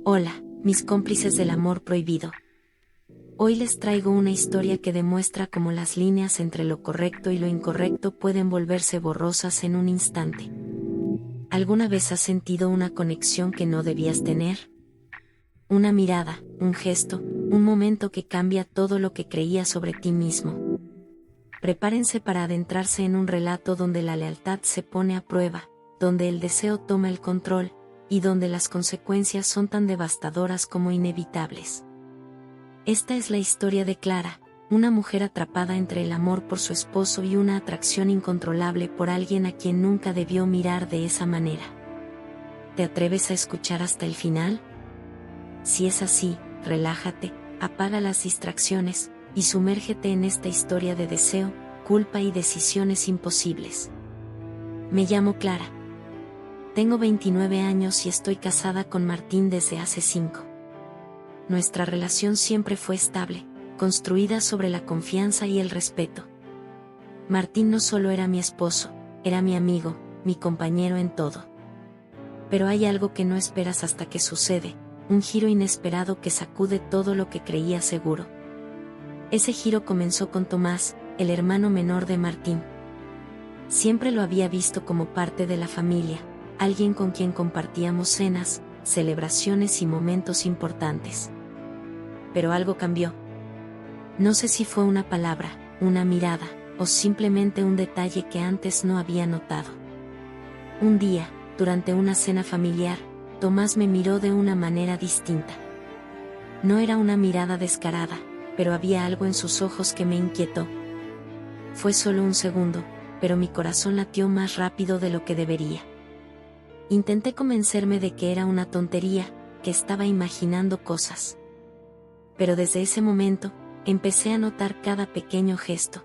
Hola, mis cómplices del amor prohibido. Hoy les traigo una historia que demuestra cómo las líneas entre lo correcto y lo incorrecto pueden volverse borrosas en un instante. ¿Alguna vez has sentido una conexión que no debías tener? Una mirada, un gesto, un momento que cambia todo lo que creías sobre ti mismo. Prepárense para adentrarse en un relato donde la lealtad se pone a prueba, donde el deseo toma el control, y donde las consecuencias son tan devastadoras como inevitables. Esta es la historia de Clara, una mujer atrapada entre el amor por su esposo y una atracción incontrolable por alguien a quien nunca debió mirar de esa manera. ¿Te atreves a escuchar hasta el final? Si es así, relájate, apaga las distracciones, y sumérgete en esta historia de deseo, culpa y decisiones imposibles. Me llamo Clara. Tengo 29 años y estoy casada con Martín desde hace 5. Nuestra relación siempre fue estable, construida sobre la confianza y el respeto. Martín no solo era mi esposo, era mi amigo, mi compañero en todo. Pero hay algo que no esperas hasta que sucede, un giro inesperado que sacude todo lo que creía seguro. Ese giro comenzó con Tomás, el hermano menor de Martín. Siempre lo había visto como parte de la familia, alguien con quien compartíamos cenas, celebraciones y momentos importantes. Pero algo cambió. No sé si fue una palabra, una mirada, o simplemente un detalle que antes no había notado. Un día, durante una cena familiar, Tomás me miró de una manera distinta. No era una mirada descarada, pero había algo en sus ojos que me inquietó. Fue solo un segundo, pero mi corazón latió más rápido de lo que debería. Intenté convencerme de que era una tontería, que estaba imaginando cosas. Pero desde ese momento, empecé a notar cada pequeño gesto.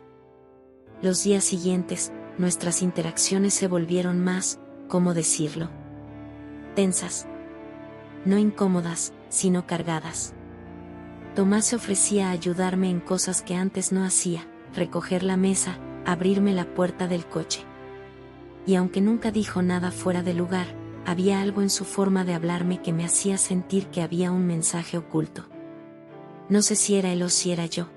Los días siguientes, nuestras interacciones se volvieron más, ¿cómo decirlo?, tensas. No incómodas, sino cargadas. Tomás se ofrecía a ayudarme en cosas que antes no hacía, recoger la mesa, abrirme la puerta del coche. Y aunque nunca dijo nada fuera de lugar, había algo en su forma de hablarme que me hacía sentir que había un mensaje oculto. No sé si era él o si era yo.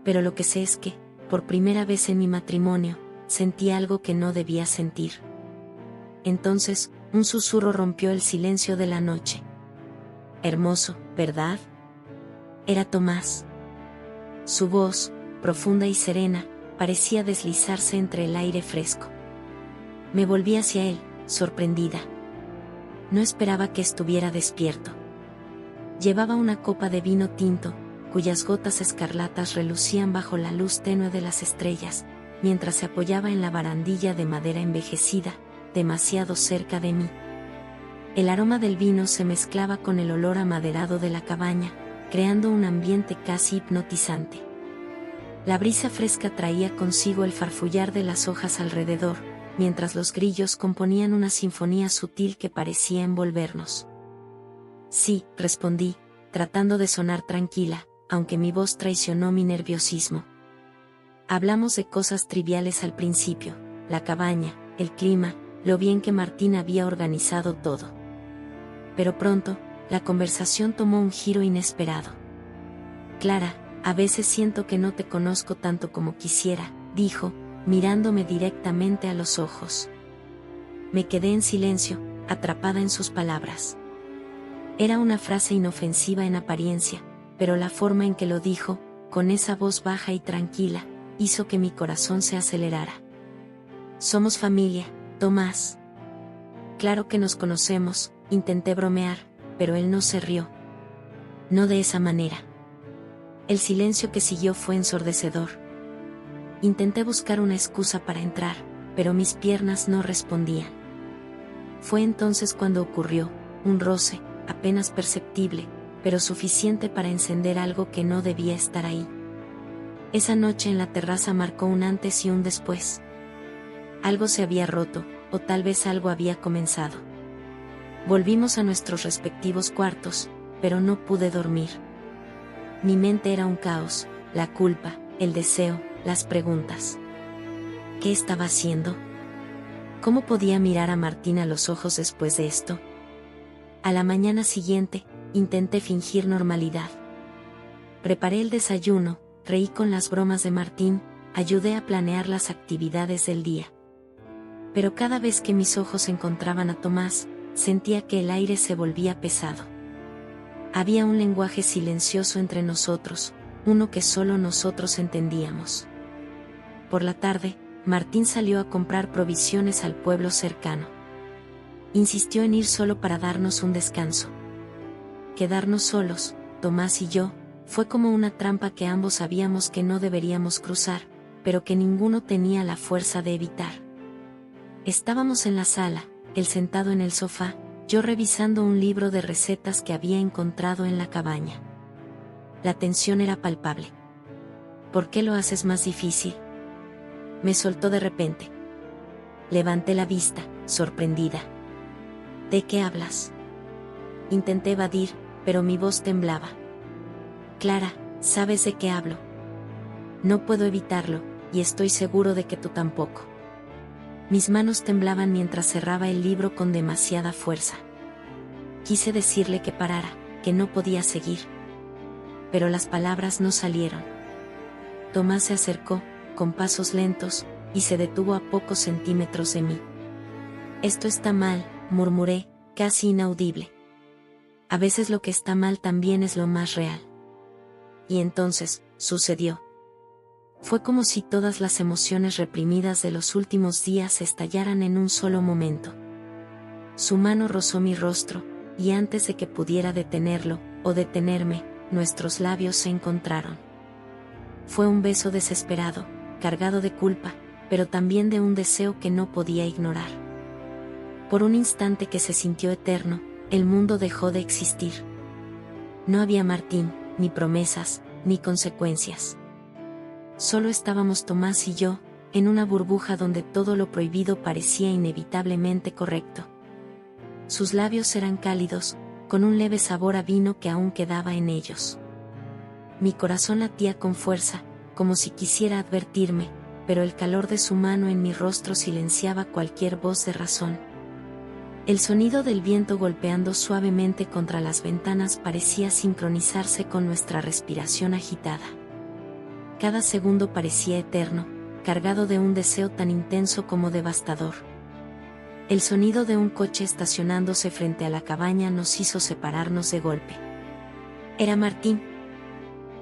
Pero lo que sé es que, por primera vez en mi matrimonio, sentí algo que no debía sentir. Entonces, un susurro rompió el silencio de la noche. Hermoso, ¿verdad? Era Tomás. Su voz, profunda y serena, parecía deslizarse entre el aire fresco. Me volví hacia él, sorprendida. No esperaba que estuviera despierto. Llevaba una copa de vino tinto, cuyas gotas escarlatas relucían bajo la luz tenue de las estrellas, mientras se apoyaba en la barandilla de madera envejecida, demasiado cerca de mí. El aroma del vino se mezclaba con el olor amaderado de la cabaña, creando un ambiente casi hipnotizante. La brisa fresca traía consigo el farfullar de las hojas alrededor, mientras los grillos componían una sinfonía sutil que parecía envolvernos. Sí, respondí, tratando de sonar tranquila, aunque mi voz traicionó mi nerviosismo. Hablamos de cosas triviales al principio, la cabaña, el clima, lo bien que Martín había organizado todo. Pero pronto, la conversación tomó un giro inesperado. Clara, a veces siento que no te conozco tanto como quisiera, dijo, mirándome directamente a los ojos. Me quedé en silencio, atrapada en sus palabras. Era una frase inofensiva en apariencia, pero la forma en que lo dijo, con esa voz baja y tranquila, hizo que mi corazón se acelerara. Somos familia, Tomás. Claro que nos conocemos, intenté bromear, pero él no se rió. No de esa manera. El silencio que siguió fue ensordecedor. Intenté buscar una excusa para entrar, pero mis piernas no respondían. Fue entonces cuando ocurrió, un roce, apenas perceptible, pero suficiente para encender algo que no debía estar ahí. Esa noche en la terraza marcó un antes y un después. Algo se había roto, o tal vez algo había comenzado. Volvimos a nuestros respectivos cuartos, pero no pude dormir. Mi mente era un caos, la culpa, el deseo, las preguntas. ¿Qué estaba haciendo? ¿Cómo podía mirar a Martín a los ojos después de esto? A la mañana siguiente, intenté fingir normalidad. Preparé el desayuno, reí con las bromas de Martín, ayudé a planear las actividades del día. Pero cada vez que mis ojos encontraban a Tomás, sentía que el aire se volvía pesado. Había un lenguaje silencioso entre nosotros, uno que solo nosotros entendíamos. Por la tarde, Martín salió a comprar provisiones al pueblo cercano. Insistió en ir solo para darnos un descanso. Quedarnos solos, Tomás y yo, fue como una trampa que ambos sabíamos que no deberíamos cruzar, pero que ninguno tenía la fuerza de evitar. Estábamos en la sala, él sentado en el sofá, yo revisando un libro de recetas que había encontrado en la cabaña. La tensión era palpable. ¿Por qué lo haces más difícil?, me soltó de repente. Levanté la vista, sorprendida. ¿De qué hablas? Intenté evadir, pero mi voz temblaba. Clara, ¿sabes de qué hablo? No puedo evitarlo, y estoy seguro de que tú tampoco. Mis manos temblaban mientras cerraba el libro con demasiada fuerza. Quise decirle que parara, que no podía seguir. Pero las palabras no salieron. Tomás se acercó, con pasos lentos, y se detuvo a pocos centímetros de mí. Esto está mal, murmuré, casi inaudible. A veces lo que está mal también es lo más real. Y entonces, sucedió. Fue como si todas las emociones reprimidas de los últimos días estallaran en un solo momento. Su mano rozó mi rostro, y antes de que pudiera detenerlo, o detenerme, nuestros labios se encontraron. Fue un beso desesperado, cargado de culpa, pero también de un deseo que no podía ignorar. Por un instante que se sintió eterno, el mundo dejó de existir. No había Martín, ni promesas, ni consecuencias. Solo estábamos Tomás y yo, en una burbuja donde todo lo prohibido parecía inevitablemente correcto. Sus labios eran cálidos, con un leve sabor a vino que aún quedaba en ellos. Mi corazón latía con fuerza, como si quisiera advertirme, pero el calor de su mano en mi rostro silenciaba cualquier voz de razón. El sonido del viento golpeando suavemente contra las ventanas parecía sincronizarse con nuestra respiración agitada. Cada segundo parecía eterno, cargado de un deseo tan intenso como devastador. El sonido de un coche estacionándose frente a la cabaña nos hizo separarnos de golpe. Era Martín.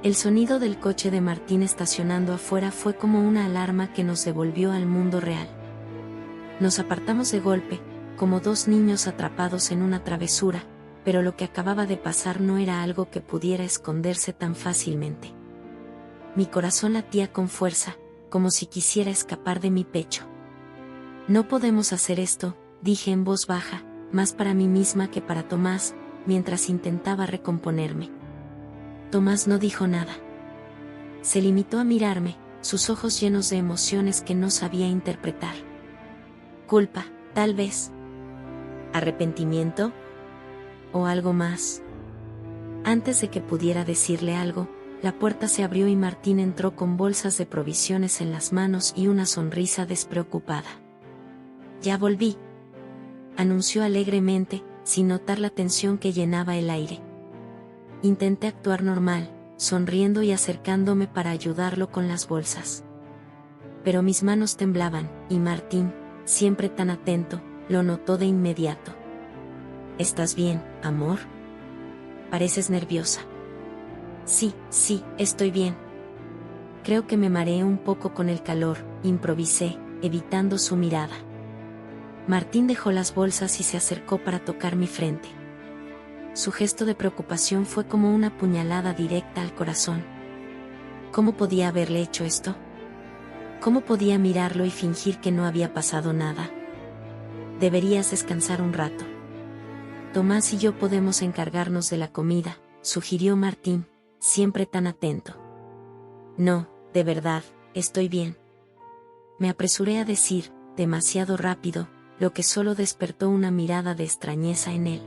El sonido del coche de Martín estacionando afuera fue como una alarma que nos devolvió al mundo real. Nos apartamos de golpe, como dos niños atrapados en una travesura, pero lo que acababa de pasar no era algo que pudiera esconderse tan fácilmente. Mi corazón latía con fuerza, como si quisiera escapar de mi pecho. No podemos hacer esto, dije en voz baja, más para mí misma que para Tomás, mientras intentaba recomponerme. Tomás no dijo nada. Se limitó a mirarme, sus ojos llenos de emociones que no sabía interpretar. Culpa, tal vez. ¿Arrepentimiento? ¿O algo más? Antes de que pudiera decirle algo, la puerta se abrió y Martín entró con bolsas de provisiones en las manos y una sonrisa despreocupada. Ya volví, anunció alegremente, sin notar la tensión que llenaba el aire. Intenté actuar normal, sonriendo y acercándome para ayudarlo con las bolsas. Pero mis manos temblaban, y Martín, siempre tan atento, lo notó de inmediato. ¿Estás bien, amor? Pareces nerviosa. Sí, estoy bien. Creo que me mareé un poco con el calor, improvisé, evitando su mirada. Martín dejó las bolsas y se acercó para tocar mi frente. Su gesto de preocupación fue como una puñalada directa al corazón. ¿Cómo podía haberle hecho esto? ¿Cómo podía mirarlo y fingir que no había pasado nada? Deberías descansar un rato. Tomás y yo podemos encargarnos de la comida, sugirió Martín, siempre tan atento. No, de verdad, estoy bien. Me apresuré a decir, demasiado rápido, lo que solo despertó una mirada de extrañeza en él.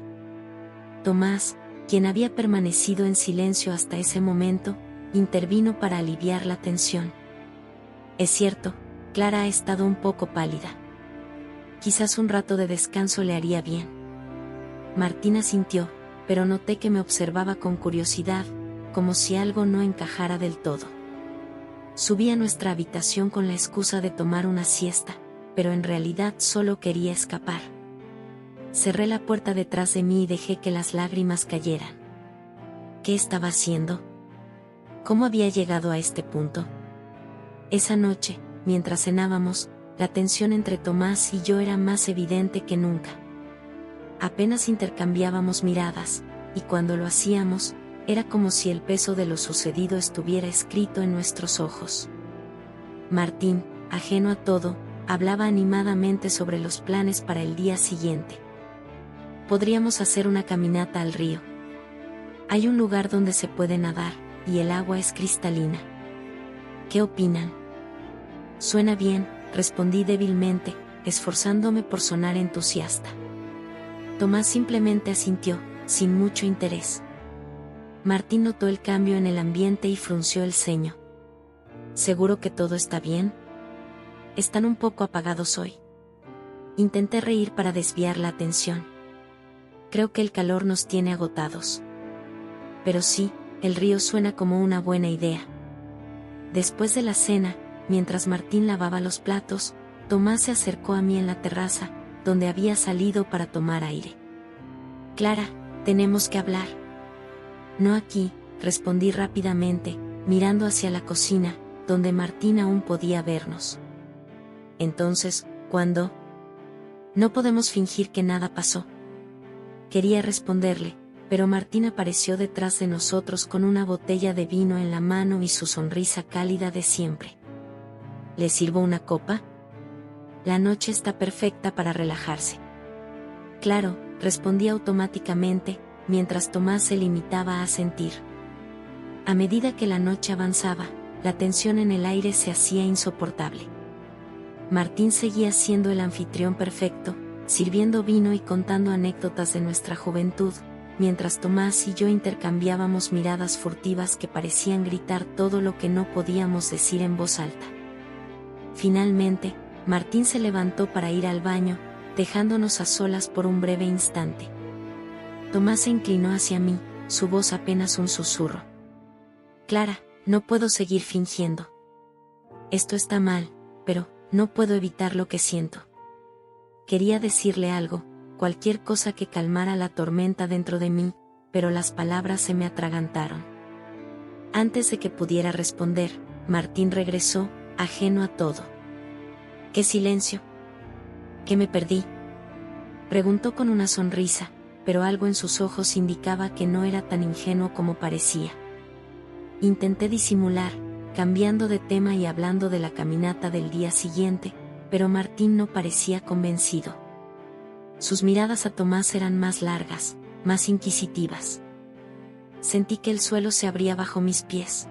Tomás, quien había permanecido en silencio hasta ese momento, intervino para aliviar la tensión. Es cierto, Clara ha estado un poco pálida. Quizás un rato de descanso le haría bien. Martín asintió, pero noté que me observaba con curiosidad, como si algo no encajara del todo. Subí a nuestra habitación con la excusa de tomar una siesta, pero en realidad solo quería escapar. Cerré la puerta detrás de mí y dejé que las lágrimas cayeran. ¿Qué estaba haciendo? ¿Cómo había llegado a este punto? Esa noche, mientras cenábamos, la tensión entre Tomás y yo era más evidente que nunca. Apenas intercambiábamos miradas, y cuando lo hacíamos, era como si el peso de lo sucedido estuviera escrito en nuestros ojos. Martín, ajeno a todo, hablaba animadamente sobre los planes para el día siguiente. Podríamos hacer una caminata al río. Hay un lugar donde se puede nadar, y el agua es cristalina. ¿Qué opinan? Suena bien, respondí débilmente, esforzándome por sonar entusiasta. Tomás simplemente asintió, sin mucho interés. Martín notó el cambio en el ambiente y frunció el ceño. ¿Seguro que todo está bien? Están un poco apagados hoy. Intenté reír para desviar la atención. Creo que el calor nos tiene agotados. Pero sí, el río suena como una buena idea. Después de la cena, mientras Martín lavaba los platos, Tomás se acercó a mí en la terraza, donde había salido para tomar aire. Clara, tenemos que hablar. No aquí, respondí rápidamente, mirando hacia la cocina, donde Martín aún podía vernos. Entonces, ¿cuándo? No podemos fingir que nada pasó. Quería responderle, pero Martín apareció detrás de nosotros con una botella de vino en la mano y su sonrisa cálida de siempre. ¿Le sirvo una copa? La noche está perfecta para relajarse. Claro, respondí automáticamente, mientras Tomás se limitaba a asentir. A medida que la noche avanzaba, la tensión en el aire se hacía insoportable. Martín seguía siendo el anfitrión perfecto, sirviendo vino y contando anécdotas de nuestra juventud, mientras Tomás y yo intercambiábamos miradas furtivas que parecían gritar todo lo que no podíamos decir en voz alta. Finalmente, Martín se levantó para ir al baño, dejándonos a solas por un breve instante. Tomás se inclinó hacia mí, su voz apenas un susurro. Clara, no puedo seguir fingiendo. Esto está mal, pero no puedo evitar lo que siento. Quería decirle algo, cualquier cosa que calmara la tormenta dentro de mí, pero las palabras se me atragantaron. Antes de que pudiera responder, Martín regresó, ajeno a todo. ¡Qué silencio! ¿Qué me perdí? Preguntó con una sonrisa, pero algo en sus ojos indicaba que no era tan ingenuo como parecía. Intenté disimular, cambiando de tema y hablando de la caminata del día siguiente, pero Martín no parecía convencido. Sus miradas a Tomás eran más largas, más inquisitivas. Sentí que el suelo se abría bajo mis pies.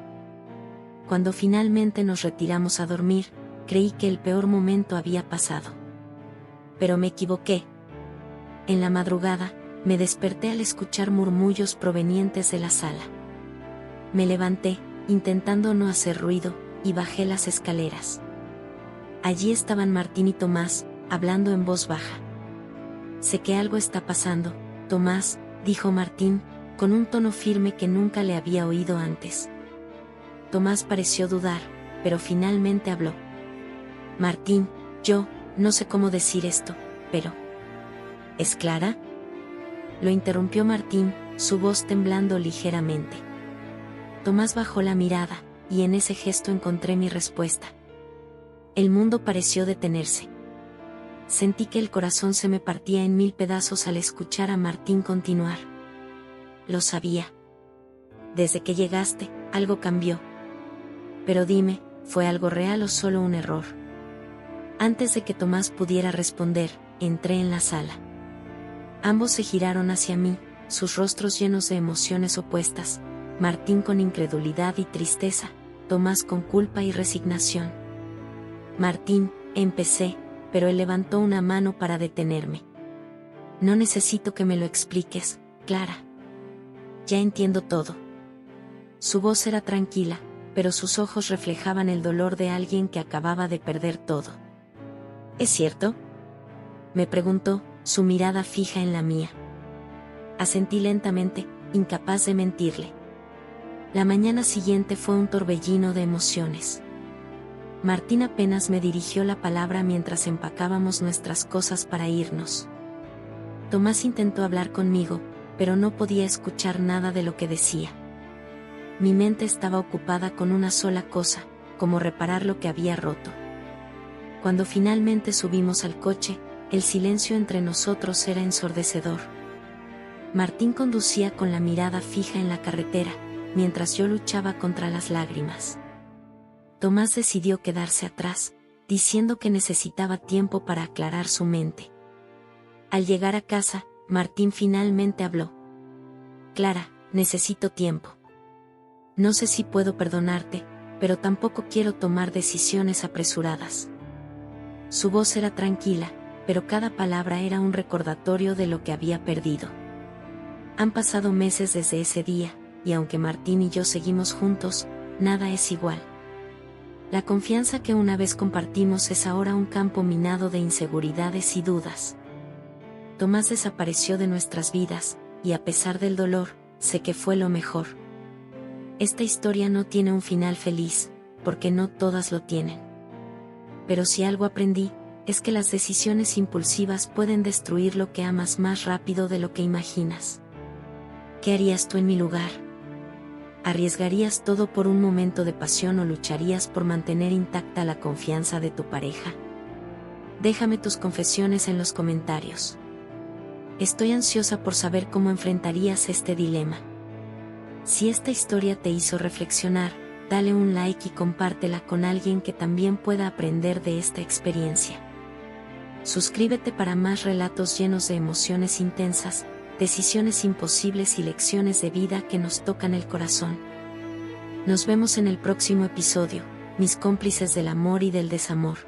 Cuando finalmente nos retiramos a dormir, creí que el peor momento había pasado. Pero me equivoqué. En la madrugada, me desperté al escuchar murmullos provenientes de la sala. Me levanté, intentando no hacer ruido, y bajé las escaleras. Allí estaban Martín y Tomás, hablando en voz baja. Sé que algo está pasando, Tomás, dijo Martín, con un tono firme que nunca le había oído antes. Tomás pareció dudar, pero finalmente habló. Martín, yo, no sé cómo decir esto, pero... ¿Es Clara? Lo interrumpió Martín, su voz temblando ligeramente. Tomás bajó la mirada, y en ese gesto encontré mi respuesta. El mundo pareció detenerse. Sentí que el corazón se me partía en 1000 pedazos al escuchar a Martín continuar. Lo sabía. Desde que llegaste, algo cambió. Pero dime, ¿fue algo real o solo un error? Antes de que Tomás pudiera responder, entré en la sala. Ambos se giraron hacia mí, sus rostros llenos de emociones opuestas, Martín con incredulidad y tristeza, Tomás con culpa y resignación. Martín, empecé, pero él levantó una mano para detenerme. No necesito que me lo expliques, Clara. Ya entiendo todo. Su voz era tranquila, pero sus ojos reflejaban el dolor de alguien que acababa de perder todo. ¿Es cierto?, me preguntó, su mirada fija en la mía. Asentí lentamente, incapaz de mentirle. La mañana siguiente fue un torbellino de emociones. Martín apenas me dirigió la palabra mientras empacábamos nuestras cosas para irnos. Tomás intentó hablar conmigo, pero no podía escuchar nada de lo que decía. Mi mente estaba ocupada con una sola cosa, como reparar lo que había roto. Cuando finalmente subimos al coche, el silencio entre nosotros era ensordecedor. Martín conducía con la mirada fija en la carretera, mientras yo luchaba contra las lágrimas. Tomás decidió quedarse atrás, diciendo que necesitaba tiempo para aclarar su mente. Al llegar a casa, Martín finalmente habló. Clara, necesito tiempo. No sé si puedo perdonarte, pero tampoco quiero tomar decisiones apresuradas. Su voz era tranquila, pero cada palabra era un recordatorio de lo que había perdido. Han pasado meses desde ese día, y aunque Martín y yo seguimos juntos, nada es igual. La confianza que una vez compartimos es ahora un campo minado de inseguridades y dudas. Tomás desapareció de nuestras vidas, y a pesar del dolor, sé que fue lo mejor. Esta historia no tiene un final feliz, porque no todas lo tienen. Pero si algo aprendí, es que las decisiones impulsivas pueden destruir lo que amas más rápido de lo que imaginas. ¿Qué harías tú en mi lugar? ¿Arriesgarías todo por un momento de pasión o lucharías por mantener intacta la confianza de tu pareja? Déjame tus confesiones en los comentarios. Estoy ansiosa por saber cómo enfrentarías este dilema. Si esta historia te hizo reflexionar, dale un like y compártela con alguien que también pueda aprender de esta experiencia. Suscríbete para más relatos llenos de emociones intensas, decisiones imposibles y lecciones de vida que nos tocan el corazón. Nos vemos en el próximo episodio, mis cómplices del amor y del desamor.